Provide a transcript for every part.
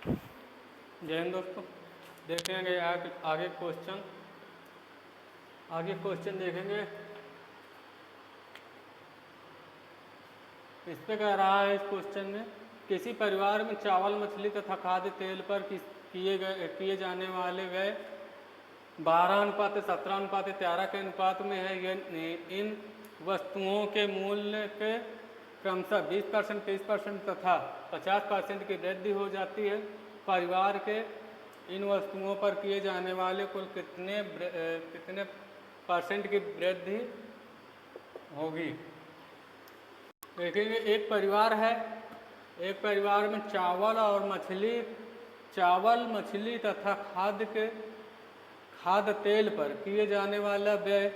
जय हिंद दोस्तों। देखेंगे आगे क्वेश्चन देखेंगे। इस पे कह रहा है इस क्वेश्चन में, किसी परिवार में चावल, मछली तथा खाद्य तेल पर किए जाने वाले व्यय 12:17:13 के अनुपात में है। इन वस्तुओं के मूल्य के क्रमशः 20%, 30% तथा 50% की वृद्धि हो जाती है। परिवार के इन वस्तुओं पर किए जाने वाले कुल कितने परसेंट की वृद्धि होगी। देखेंगे, एक परिवार में चावल, मछली तथा खाद्य तेल पर किए जाने वाला व्यय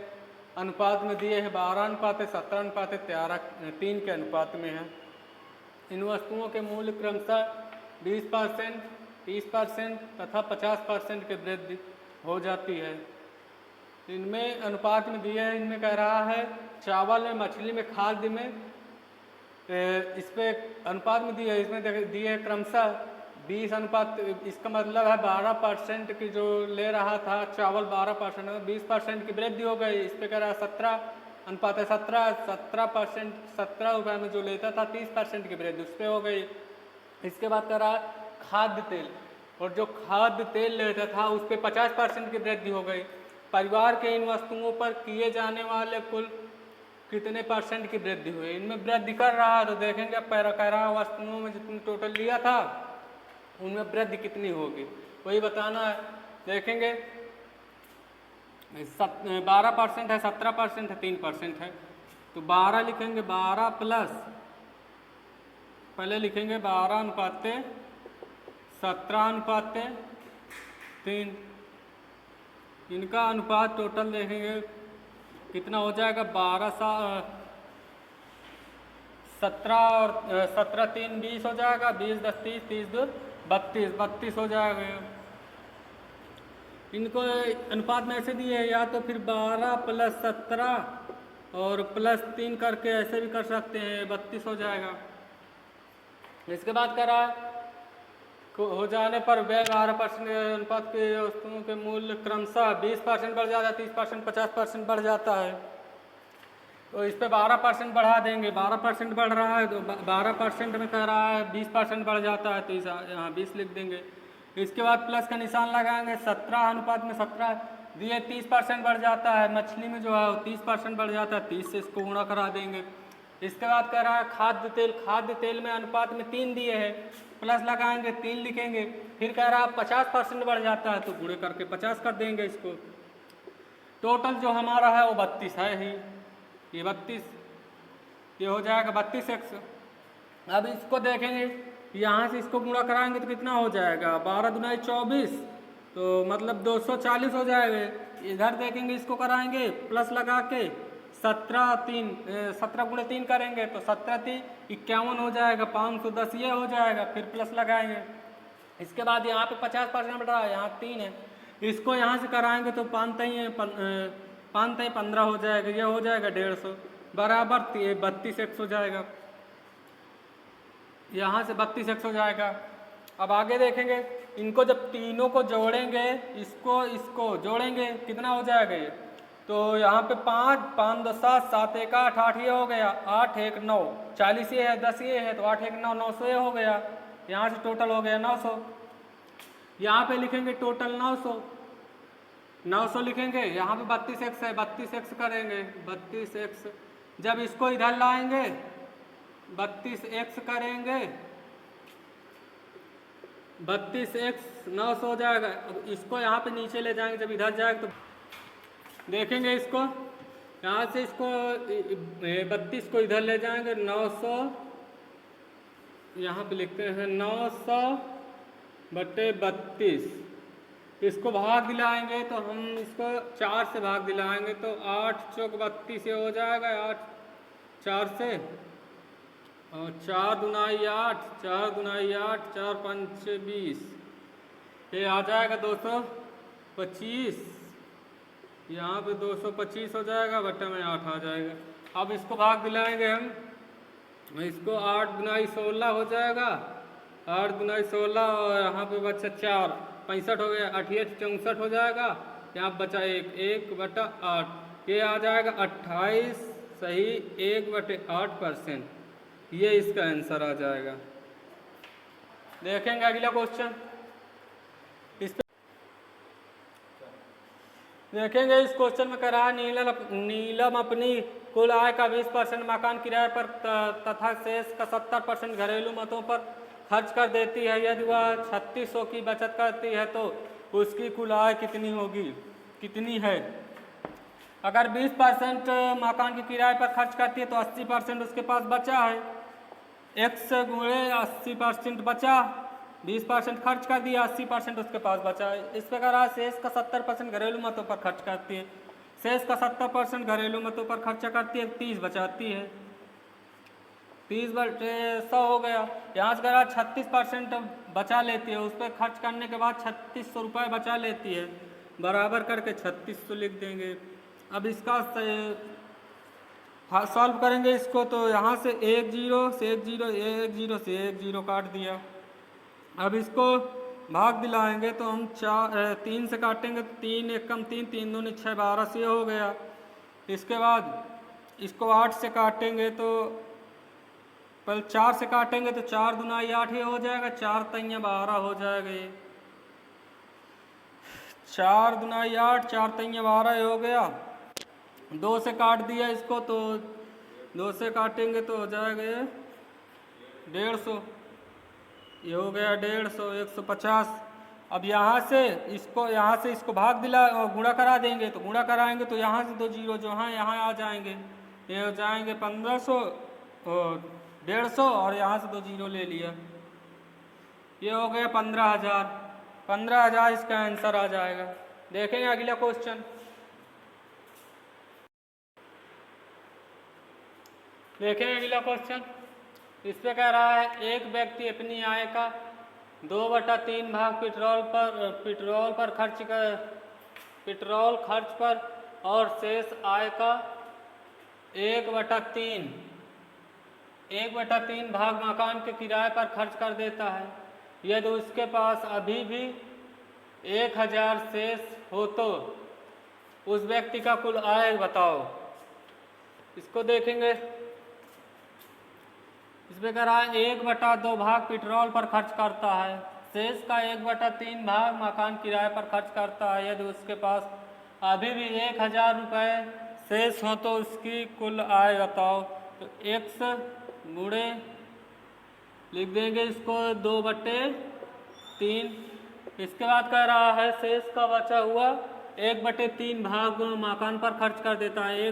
अनुपात में दिए है 12:17:13 के अनुपात में है। इन वस्तुओं के मूल्य क्रमशः 20%, 30% तथा 50% की वृद्धि हो जाती है। इनमें अनुपात में दिए है, इनमें कह रहा है चावल में, मछली में, खाद्य में, इस पे अनुपात में दिए है, इसमें दिए है क्रमशः 20 अनुपात। इसका मतलब है 12% की जो ले रहा था चावल 12%, 20% की वृद्धि हो गई। इस पे कह रहा है 17% 17 रुपये में जो लेता था 30% की वृद्धि उस पर हो गई। इसके बाद कह रहा है खाद्य तेल, और जो खाद्य तेल लेता था उस पर 50% की वृद्धि हो गई। परिवार के इन वस्तुओं पर किए जाने वाले कुल कितने परसेंट की वृद्धि हुई। इनमें वृद्धि कर रहा है तो देखेंगे कह रहा वस्तुओं में जितने टोटल लिया था उनमें वृद्धि कितनी होगी, वही बताना है। देखेंगे 12% है, 17% है, 3% है, तो 12 लिखेंगे। 12 प्लस, पहले लिखेंगे 12:17:3, इनका अनुपात टोटल देखेंगे कितना हो जाएगा। 17 और 17 3 20 हो जाएगा, 20 10 30, 30 2 32 हो जाएगा। इनको अनुपात में ऐसे दिए, या तो फिर 12 प्लस 17 और प्लस 3 करके ऐसे भी कर सकते हैं, 32 हो जाएगा। इसके बाद कह रहा है हो जाने पर व्यय 12% अनुपात के वस्तुओं के मूल्य क्रमशः 20% बढ़ जाता है, 30%, 50% बढ़ जाता है। तो इस पे 12% बढ़ा देंगे। 12% बढ़ रहा है तो 12% में कह रहा है 20% बढ़ जाता है, तो यहाँ 20 लिख देंगे। इसके बाद प्लस का निशान लगाएंगे। 17 अनुपात में 17 दिए, 30% बढ़ जाता है। मछली में जो है वो 30% बढ़ जाता है, 30 से इसको गुणा करा देंगे। इसके बाद कह रहा है खाद्य तेल में अनुपात में 3 दिए हैं, प्लस लगाएंगे, 3 लिखेंगे। फिर कह रहा है 50% बढ़ जाता है तो गुणे करके 50 कर देंगे इसको। टोटल जो हमारा है वो 32 है ही, ये 32, ये हो जाएगा 32x। अब इसको देखेंगे, यहाँ से इसको गुणा कराएंगे तो कितना हो जाएगा, 12 दूना 24, तो मतलब 240 हो जाएगा। इधर देखेंगे इसको कराएंगे प्लस लगा के 17 गुणे 3 करेंगे तो 17 3 51 हो जाएगा, 510 ये हो जाएगा। फिर प्लस लगाएंगे। इसके बाद यहाँ पे 50% बढ़ रहा है, यहाँ 3 है, इसको यहाँ से कराएंगे तो 5 15 हो जाएगा, ये हो जाएगा 150 बराबर 32x हो जाएगा। यहाँ से 32x हो जाएगा। अब आगे देखेंगे, इनको जब तीनों को जोड़ेंगे, इसको जोड़ेंगे कितना हो जाएगा ये, तो यहाँ पे 5 2 7 7 1 8 8 ये हो गया, 8 1 9 40 ये है, 10 ये है, तो 8 1 9 900 ये हो गया। यहाँ से टोटल हो गया 900। यहाँ पे लिखेंगे टोटल 900 लिखेंगे। यहाँ पे 32x है, 32x करेंगे, 32x। जब इसको इधर लाएंगे 32x करेंगे, 32x 900 हो जाएगा। अब इसको यहाँ पे नीचे ले जाएंगे, जब इधर जाएगा तो देखेंगे इसको, यहाँ से इसको 32 को इधर ले जाएंगे, 900 यहाँ पे लिखते हैं 900/32। इसको भाग दिलाएंगे तो हम इसको 4 से भाग दिलाएंगे तो 8 चौक 32 ये हो जाएगा, 8 4 से, और 4 दूनाई 8, 4 दूनाई 8, 4 5 20, ये आ जाएगा 225। यहाँ पे 225 हो जाएगा, बट्टा में 8 आ जाएगा। अब इसको भाग दिलाएंगे हम, इसको 8 गुनाई 16 हो जाएगा, 8 दूनी 16 और यहाँ पे बचा 4, 65 हो गया, 88 64 हो जाएगा। यहाँ बचा 1/8, ये आ जाएगा 28 सही 1/8%। ये इसका आंसर आ जाएगा। देखेंगे अगला क्वेश्चन। इस पे देखेंगे इस क्वेश्चन में कह रहा है नीलम अपनी कुल आय का 20% मकान किराए पर तथा शेष का 70% घरेलू मतों पर खर्च कर देती है। यदि वह 3600 की बचत करती है तो उसकी कुल आय कितनी है। अगर 20% मकान के किराए पर खर्च करती है तो 80% उसके पास बचा है। x गुणे 80% बचा, 20% खर्च कर दिया, 80% उसके पास बचा है। इस प्रकार शेष का 70% घरेलू मतों पर खर्च करती है। शेष का 70% घरेलू मतों पर खर्चा करती है, 30 बचाती है। 30/100 हो गया। यहाँ से करा 36% बचा लेती है, उस पर खर्च करने के बाद 3600 रुपये बचा लेती है, बराबर करके 3600 लिख देंगे। अब इसका सॉल्व करेंगे इसको, तो यहाँ से 1 0 से 1 0 1 0 से 1 0 काट दिया। अब इसको भाग दिलाएंगे तो हम 3 से काटेंगे तो 3 1 कम 3 3 दूनी 6 12 से हो गया। इसके बाद इसको 8 से काटेंगे तो पहले 4 से काटेंगे तो 4 दूना 8 ही हो जाएगा, 4 3 12 हो जाएगा। ये 4 दूना 8 4 3 12 हो गया। 2 से काट दिया इसको तो 2 से काटेंगे तो हो जाएगा 150। ये हो गया 150 150। अब यहाँ से इसको भाग दिला गुणा करा देंगे तो गुणा कराएंगे तो यहाँ से 2 जीरो जो हैं यहाँ आ जाएंगे, ये हो जाएंगे 1500 और 150 और यहाँ से 2 जीरो ले लिया, ये हो गया 15,000। 15,000 इसका आंसर आ जाएगा। देखेंगे अगला क्वेश्चन। देखेंगे अगला क्वेश्चन। इस पे कह रहा है एक व्यक्ति अपनी आय का 2/3 भाग पेट्रोल खर्च पर और शेष आय का 1/3 भाग मकान के किराए पर खर्च कर देता है। यदि उसके पास अभी भी 1000 शेष हो तो उस व्यक्ति का कुल आय बताओ। इसको देखेंगे। इसमें कह रहा है 1/2 भाग पेट्रोल पर खर्च करता है, शेष का 1/3 भाग मकान किराए पर खर्च करता है। यदि उसके पास अभी भी 1000 रुपये शेष हो तो उसकी कुल आय बताओ। तो x गुणे लिख देंगे इसको 2/3। इसके बाद कह रहा है शेष का बचा हुआ 1/3 भाग मकान पर खर्च कर देता है।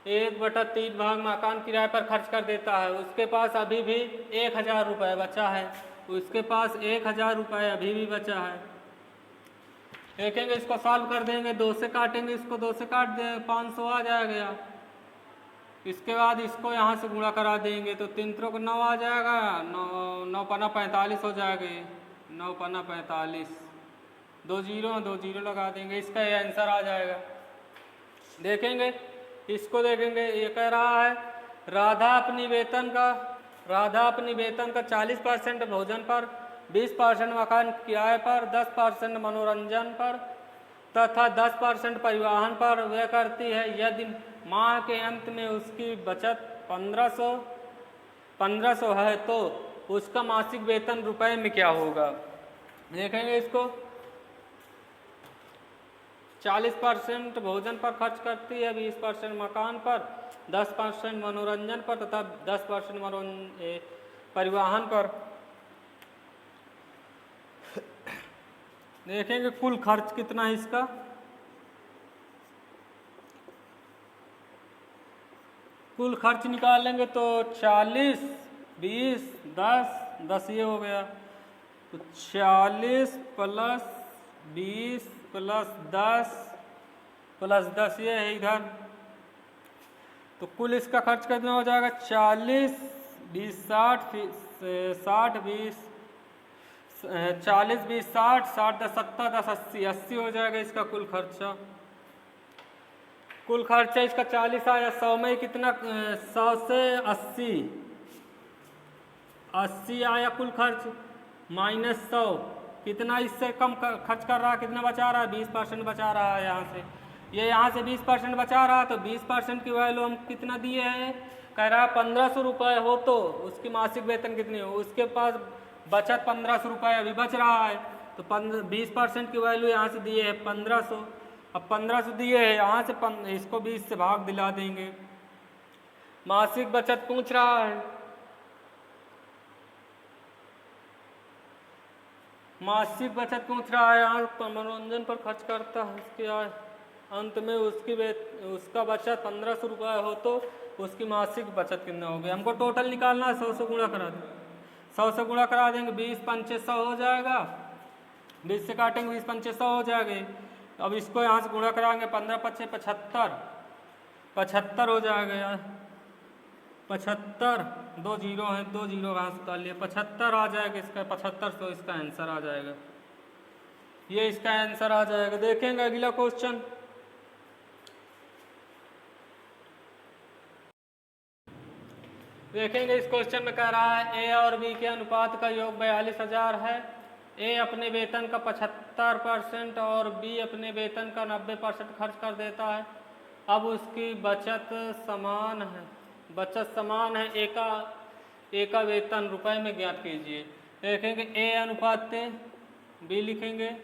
1/3 भाग मकान किराए पर खर्च कर देता है। उसके पास अभी भी 1000 रुपये बचा है, उसके पास 1000 रुपये अभी भी बचा है। देखेंगे इसको सॉल्व कर देंगे। 2 से काटेंगे, इसको 2 से काट दें 500 आ जाएगा। इसके बाद इसको यहाँ से गुणा करा देंगे तो 3 3 9 आ जाएगा, 9 5 45 हो जाएगा। 9 5 45, 2 जीरो लगा देंगे, इसका ये आंसर आ जाएगा। देखेंगे इसको। देखेंगे ये कह रहा है राधा अपनी वेतन का 40% भोजन पर, 20% मकान किराए पर, 10% मनोरंजन पर तथा 10% परिवहन पर व्यय करती है। यदि माह के अंत में उसकी बचत 1500 है तो उसका मासिक वेतन रुपए में क्या होगा। देखेंगे इसको। 40% भोजन पर खर्च करती है, 20% मकान पर, 10% मनोरंजन पर तथा 10% परिवहन पर। देखेंगे कुल खर्च कितना है इसका। कुल खर्च निकालेंगे तो 40 20 10 ये हो गया। तो 40 + 20 + 10 ये है इधर। तो कुल इसका खर्च कितना हो जाएगा 40 20 60 60 20 40 20 60 60 10 70 10 80 हो जाएगा इसका कुल खर्चा। कुल खर्चा इसका 40 आया। 100 में कितना 100 से 80 80 आया कुल खर्च माइनस 100, कितना इससे कम खर्च कर रहा है, कितना बचा रहा है, 20% बचा रहा है यहाँ से। ये यहाँ से 20% बचा रहा है, तो 20% की वैल्यू हम कितना दिए हैं, कह रहा है 1500 रुपये हो तो उसकी मासिक वेतन कितनी हो, उसके पास बचत 1500 रुपये अभी बच रहा है, तो 20% की वैल्यू यहाँ से दिए है 1500। अब 1500 दिए है, यहाँ से इसको 20 से भाग दिला देंगे। मासिक बचत पूछ रहा है, मासिक बचत पूछ रहा है, यहाँ मनोरंजन पर खर्च करता है, इसके अंत में उसका बचत 1500 रुपये हो तो उसकी मासिक बचत कितना होगी। हमको टोटल निकालना है, 100 से गुणा करा देंगे, 100 से गुणा करा देंगे, 20 पंचे 100 हो जाएगा, 20 से काटेंगे 20 पंचे 100 हो जाएंगे। अब इसको यहाँ से गुणा कराएंगे, 15 पच्चे 75, 75 हो जाएगा यार, 75, 2 जीरो है, 2 जीरो कहाँ से डाल लिया, 75 आ जाएगा इसका, 7500 इसका आंसर आ जाएगा, ये इसका आंसर आ जाएगा। देखेंगे अगला क्वेश्चन। देखेंगे इस क्वेश्चन में कह रहा है ए और बी के अनुपात का योग 42,000 है। ए अपने वेतन का 75% और बी अपने वेतन का 90% खर्च कर देता है। अब उसकी बचत समान है, बचत समान है, ए का वेतन रुपए में ज्ञात कीजिए। देखेंगे ए अनुपात बी लिखेंगे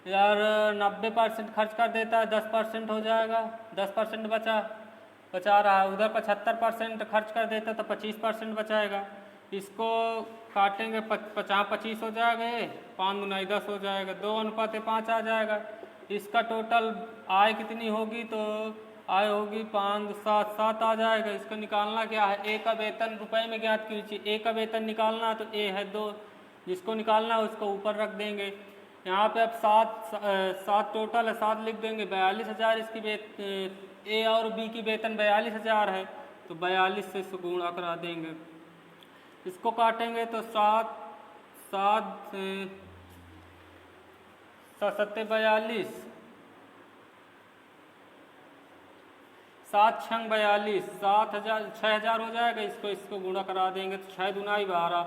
यार, 90% खर्च कर देता है, 10% हो जाएगा, 10% बचा रहा है, उधर 75% खर्च कर देता तो 25% बचाएगा। इसको काटेंगे, 50-25 हो जाएगा, 5 गुना 10 हो जाएगा, 2:5 आ जाएगा। इसका टोटल आय कितनी होगी, तो आय होगी 5-7 आ जाएगा। इसको निकालना क्या है, ए का वेतन रुपए में ज्ञात कीजिए। ए का वेतन निकालना तो ए है 2, जिसको निकालना है उसको ऊपर रख देंगे। यहाँ पे अब 7 टोटल है, 7 लिख देंगे। 42,000 इसकी ए और बी की वेतन 42,000 है, तो 42 से गुणा करा देंगे। इसको काटेंगे तो 7 7 42, 7 छंग 42, 6,000 हो जाएगा। इसको गुणा करा देंगे तो 6 दूना 12,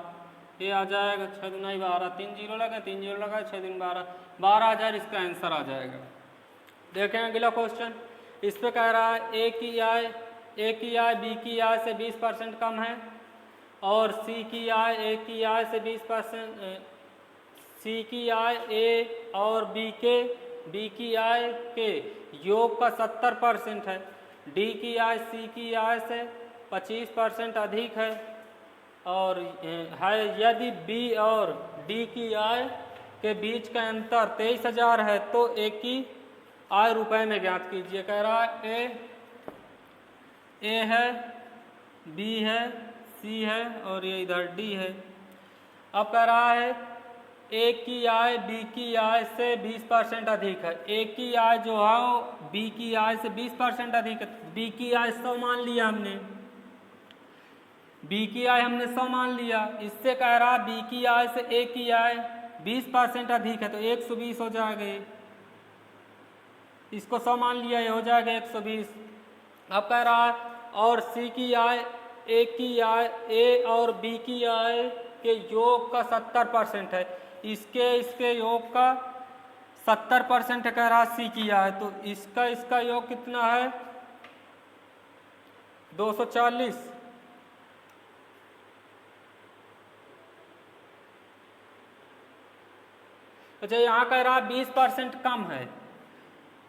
ये आ जाएगा 6 दूना 12, 3 जीरो लगा, 3 जीरो लगा, 6 दूनी 12, 12,000 इसका आंसर आ जाएगा। देखें अगला क्वेश्चन। इस पे कह रहा है ए की आय बी की आय से 20% कम है और सी की आय ए की आय से 20%, सी की आय ए और बी की आय के योग का 70% है। डी की आय सी की आय से 25% अधिक है और है यदि बी और डी की आय के बीच का अंतर 23,000 है तो ए की आय रुपए में ज्ञात कीजिए। कह रहा है ए है, बी है, सी है और ये इधर डी है। अब कह रहा है ए की आय बी की आय से 20% अधिक है। ए की आय जो है वो बी की आय से 20% अधिक है। बी की आय 100 मान लिया हमने, बी की आय हमने 100 मान लिया। इससे कह रहा बी की आय से ए की आय 20% अधिक है तो 120 हो जाएगा। इसको 100 मान लिया, ये हो जाएगा 120। अब कह रहा है और सी की आय ए की आय ए और बी की आय के योग का 70% है। इसके योग का 70% कह रहा सी की आय, तो इसका योग कितना है 240। अच्छा, यहाँ कह रहा 20% कम है।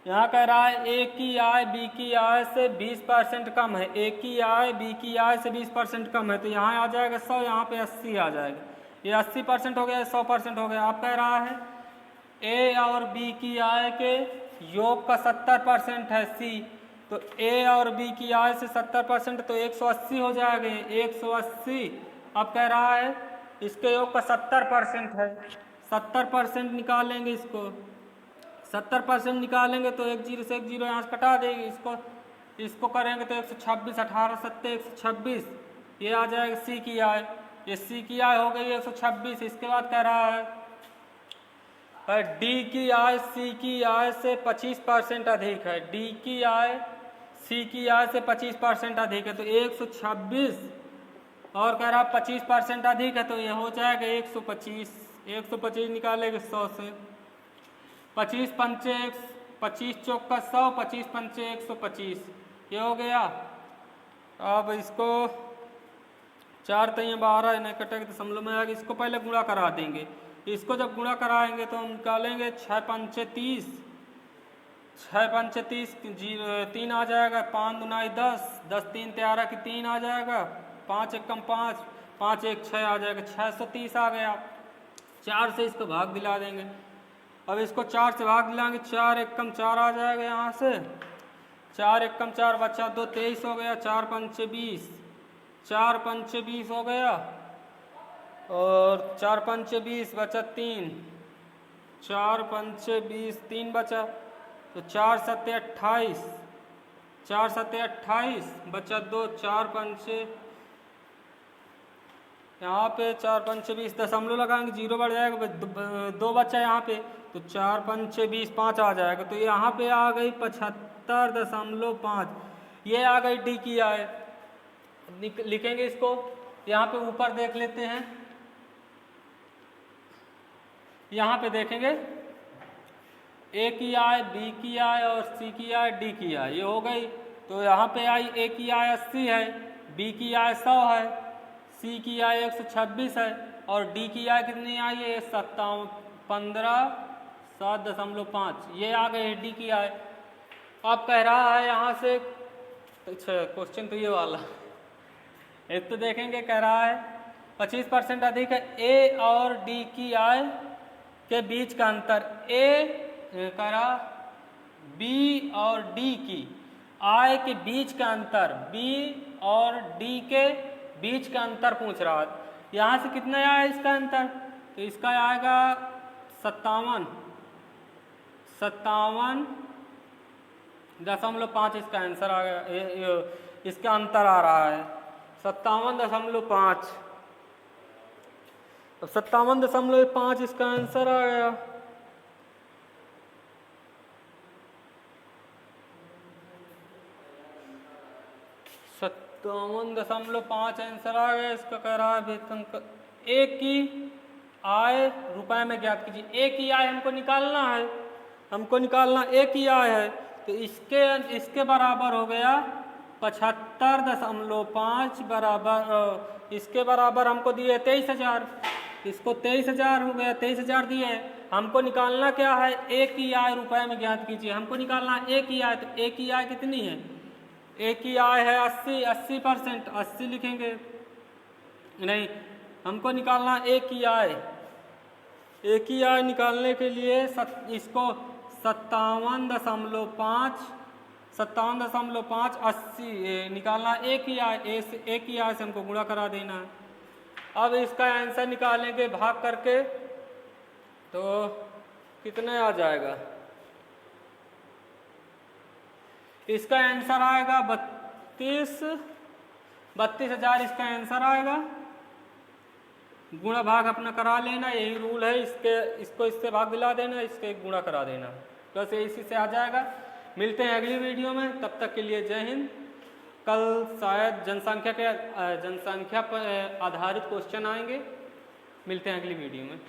यहाँ कह रहा है ए की आय बी की आय से 20% कम है। ए की आय बी की आय से 20% कम है तो यहाँ आ जाएगा 100, यहाँ पे 80 आ जाएगा। ये 80% हो गया, 100% हो गया। आप कह रहा है ए और बी की आय के योग का 70% है सी, तो ए और बी की आय से 70% तो 180 हो जाएगा, 180। अब कह रहा है इसके योग का 70% है, 70% निकालेंगे। इसको 70% निकालेंगे तो 1 जीरो से 1 जीरो यहाँ से कटा देंगे। इसको करेंगे तो 126, 18 सत्ते 126, ये आ जाएगा सी की आय। ये सी की आय हो गई 126। इसके बाद कह रहा है डी की आय सी की आय से 25% अधिक है। डी की आय सी की आय से 25% अधिक है तो 126 और कह रहा 25% अधिक है तो ये हो जाएगा 125। 125 निकालेंगे 100 से, 25 पंचे 25 चौका 100, 25 पंचे 125, ये हो गया। अब इसको 4 तिया 12 इन्हें कटेगा दशमलव में आएगा, इसको पहले गुणा करा देंगे। इसको जब गुणा कराएंगे तो हम निकालेंगे 6 पंचे 30, 6 पंचे 30 3 आ जाएगा, 5 दुनाई 10, 10 3 13 की 3 आ जाएगा, 5 एकम 5, 5 1 6 आ जाएगा, 630 आ गया। 4 से इसको भाग दिला देंगे। अब इसको 4 से भाग दिलाएंगे, 4 एकम 4 आ जाएगा यहाँ से, 4 एकम 4 बचा 2 23 हो गया, 4 पंचे 20, 4 पंचे 20 हो गया, और 4 पंचे 20 बचा 3, 4 पंचे 20 3 बचा, तो 4 सत्ते 28, 4 सत्ते 28 बचा 2, 4 पंचे यहाँ पे 4 पंचे 20 दशमलव लगाएंगे, 0 बढ़ जाएगा, 2 बचा यहाँ पे, तो 4 पंचे 20 5 आ जाएगा। तो यहाँ पे आ गई 75.5, ये आ गई डी की आय। लिखेंगे इसको, यहाँ पे ऊपर देख लेते हैं, यहाँ पे देखेंगे ए की आय, बी की आय और सी की आय, डी की आय, ये हो गई। तो यहाँ पे आई ए की आय 80 है, बी की आय 100 है, सी की आय 126 है, और डी की आय कितनी आई है 7.5, ये आ गए डी की आय। अब कह रहा है यहाँ से, अच्छा क्वेश्चन तो ये वाला, एक तो देखेंगे, कह रहा है 25% अधिक है ए और डी की आय के बीच का अंतर। ए कह रहा बी और डी की आय के बीच का अंतर, बी और डी के बीच का अंतर पूछ रहा है। यहाँ से कितना आया इसका अंतर, तो इसका आएगा 57.5 इसका आंसर आ गया, इसका अंतर आ रहा है 57.5। अब 57.5 इसका आंसर आ गया। तो 57.5 आंसर आ गया इसका। कह रहा है वेतन ए की आय रुपए में ज्ञात कीजिए। ए की आय हमको निकालना है, हमको निकालना ए की आय है, तो इसके बराबर हो गया 75.5 बराबर, इसके बराबर हमको दिए 23,000, इसको 23,000 हो गया, 23,000 दिए। हमको निकालना क्या है, ए की आय रुपए में ज्ञात कीजिए। हमको निकालना ए की आय, तो ए की आय कितनी है, ए की आय है 80%, 80 लिखेंगे, नहीं हमको निकालना ए की आय। ए की आय निकालने के लिए इसको 57.5 80 निकालना ए की आय, ए की आय से हमको गुणा करा देना है। अब इसका आंसर निकालेंगे भाग करके, तो कितने आ जाएगा, इसका आंसर आएगा 32,000 इसका आंसर आएगा। गुणा भाग अपना करा लेना, यही रूल है, इसको इससे भाग दिला देना, इसके गुणा करा देना, बस इसी से आ जाएगा। मिलते हैं अगली वीडियो में, तब तक के लिए जय हिंद। कल शायद जनसंख्या पर आधारित क्वेश्चन आएंगे। मिलते हैं अगली वीडियो में।